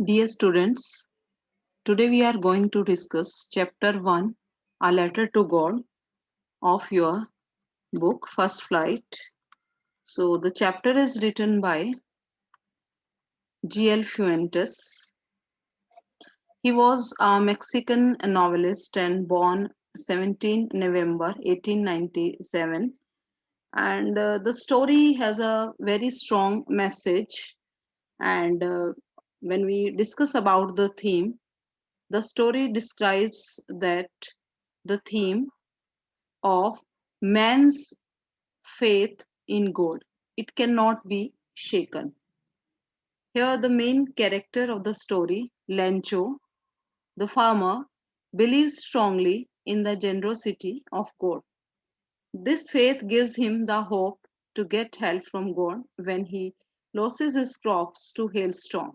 Dear students, today we are going to discuss chapter 1, A Letter to God of your book First Flight. So the chapter is written by G.L. Fuentes. He was a Mexican novelist and born 17 November 1897, and the story has a very strong message. And when we discuss about the theme, the story describes that the theme of man's faith in God. It cannot be shaken. Here, the main character of the story, Lencho, the farmer, believes strongly in the generosity of God. This faith gives him the hope to get help from God when he loses his crops to hailstorm.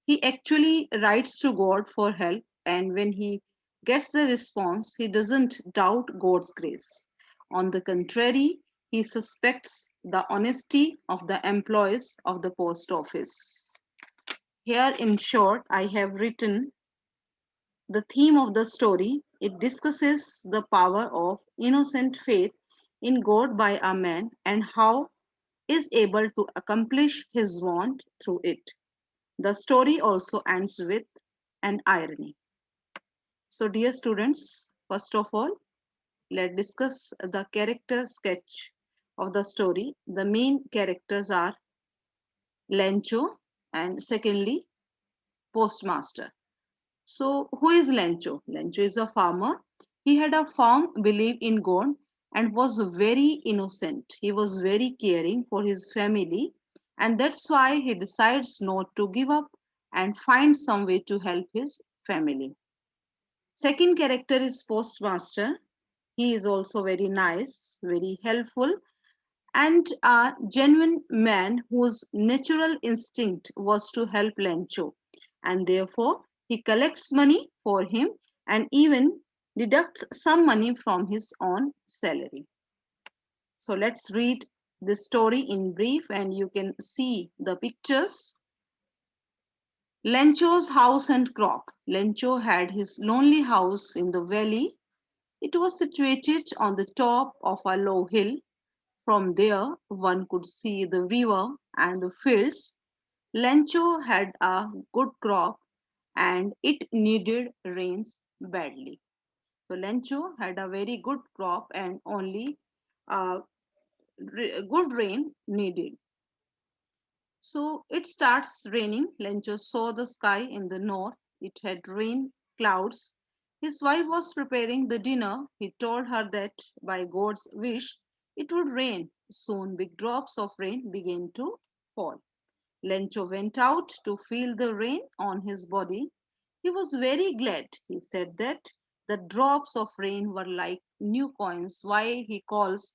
He actually writes to God for help, and when he gets the response, he doesn't doubt God's grace. On the contrary, he suspects the honesty of the employees of the post office. Here, in short, I have written the theme of the story. It discusses the power of innocent faith in God by a man and how is able to accomplish his want through it. The story also ends with an irony. So, dear students, first of all, let's discuss the character sketch of the story. The main characters are Lencho and secondly, Postmaster. So, who is Lencho? Lencho is a farmer. He had a firm belief in God and was very innocent. He was very caring for his family, and that's why he decides not to give up and find some way to help his family. Second character is Postmaster. He is also very nice, very helpful, and a genuine man whose natural instinct was to help Lencho. And therefore, he collects money for him and even deducts some money from his own salary. So let's read the story in brief, and you can see the pictures. Lencho's house and crop. Lencho had his lonely house in the valley. It was situated on the top of a low hill. From there, one could see the river and the fields. Lencho had a good crop and it needed rains badly. So, Lencho had a very good crop and only good rain needed. So, it starts raining. Lencho saw the sky in the north. It had rain clouds. His wife was preparing the dinner. He told her that by God's wish, it would rain. Soon, big drops of rain began to fall. Lencho went out to feel the rain on his body. He was very glad. He said that the drops of rain were like new coins. Why he calls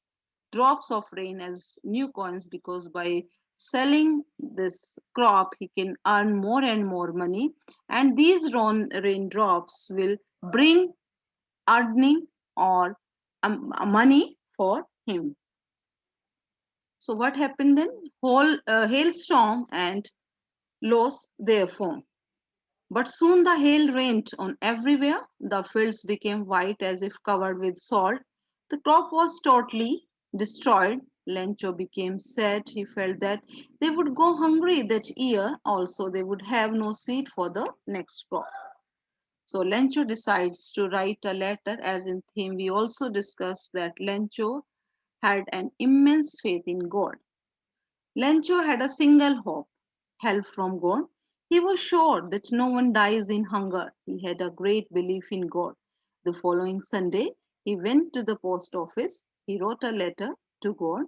drops of rain as new coins? Because by selling this crop, he can earn more and more money, and these raindrops will bring earning or money for him. So what happened then? Whole hailstorm and lost their form. But soon the hail rained on everywhere. The fields became white as if covered with salt. The crop was totally destroyed. Lencho became sad. He felt that they would go hungry that year. Also, they would have no seed for the next crop. So Lencho decides to write a letter. As in theme, we also discussed that Lencho had an immense faith in God. Lencho had a single hope, help from God. He was sure that no one dies in hunger. He had a great belief in God. The following Sunday, he went to the post office. He wrote a letter to God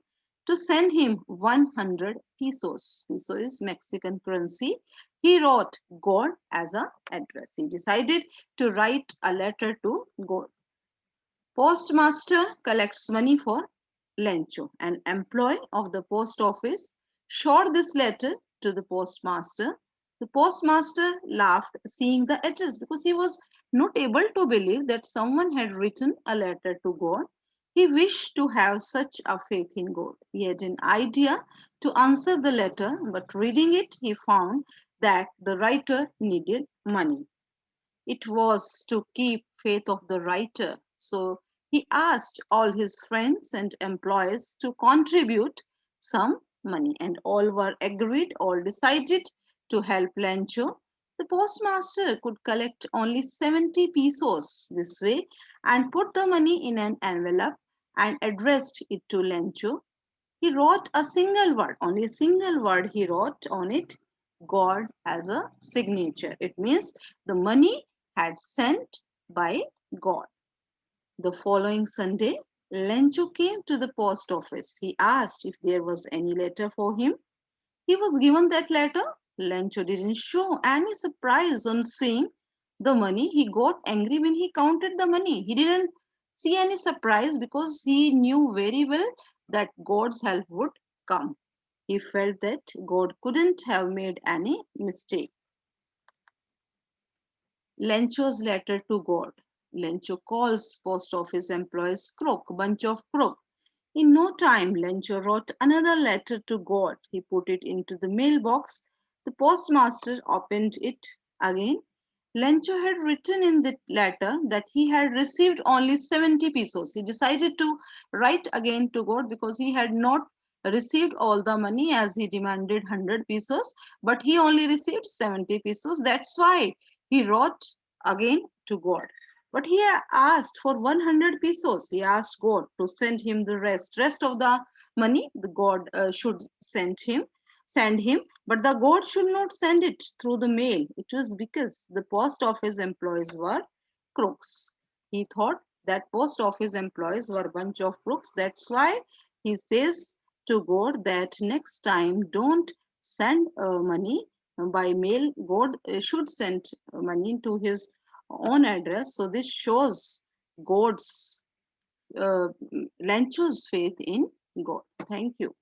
to send him 100 pesos. Peso is Mexican currency. He wrote God as an address. He decided to write a letter to God. Postmaster collects money for Lencho. An employee of the post office showed this letter to the postmaster. The postmaster laughed seeing the address because he was not able to believe that someone had written a letter to God. He wished to have such a faith in God. He had an idea to answer the letter, but reading it, he found that the writer needed money. It was to keep faith of the writer. So he asked all his friends and employees to contribute some money, and all were agreed, all decided to help Lencho. The postmaster could collect only 70 pesos this way and put the money in an envelope and addressed it to Lencho. He wrote a single word, only a single word he wrote on it, God, as a signature. It means the money had sent by God. The following Sunday, Lencho came to the post office. He asked if there was any letter for him. He was given that letter. Lencho didn't show any surprise on seeing the money. He got angry when he counted the money. He didn't see any surprise because he knew very well that God's help would come. He felt that God couldn't have made any mistake. Lencho's letter to God. Lencho calls post office employees crook, bunch of crook. In no time, Lencho wrote another letter to God. He put it into the mailbox. The postmaster opened it again. Lencho had written in the letter that he had received only 70 pesos. He decided to write again to God because he had not received all the money as he demanded 100 pesos, but he only received 70 pesos. That's why he wrote again to God. But he asked for 100 pesos. He asked God to send him the rest of the money. The God should send him, but the God should not send it through the mail. It was because the post office employees were crooks. He thought that post office employees were a bunch of crooks. That's why he says to God that next time don't send money by mail. God should send money to his own address. So this shows God's Lencho's faith in God. Thank you.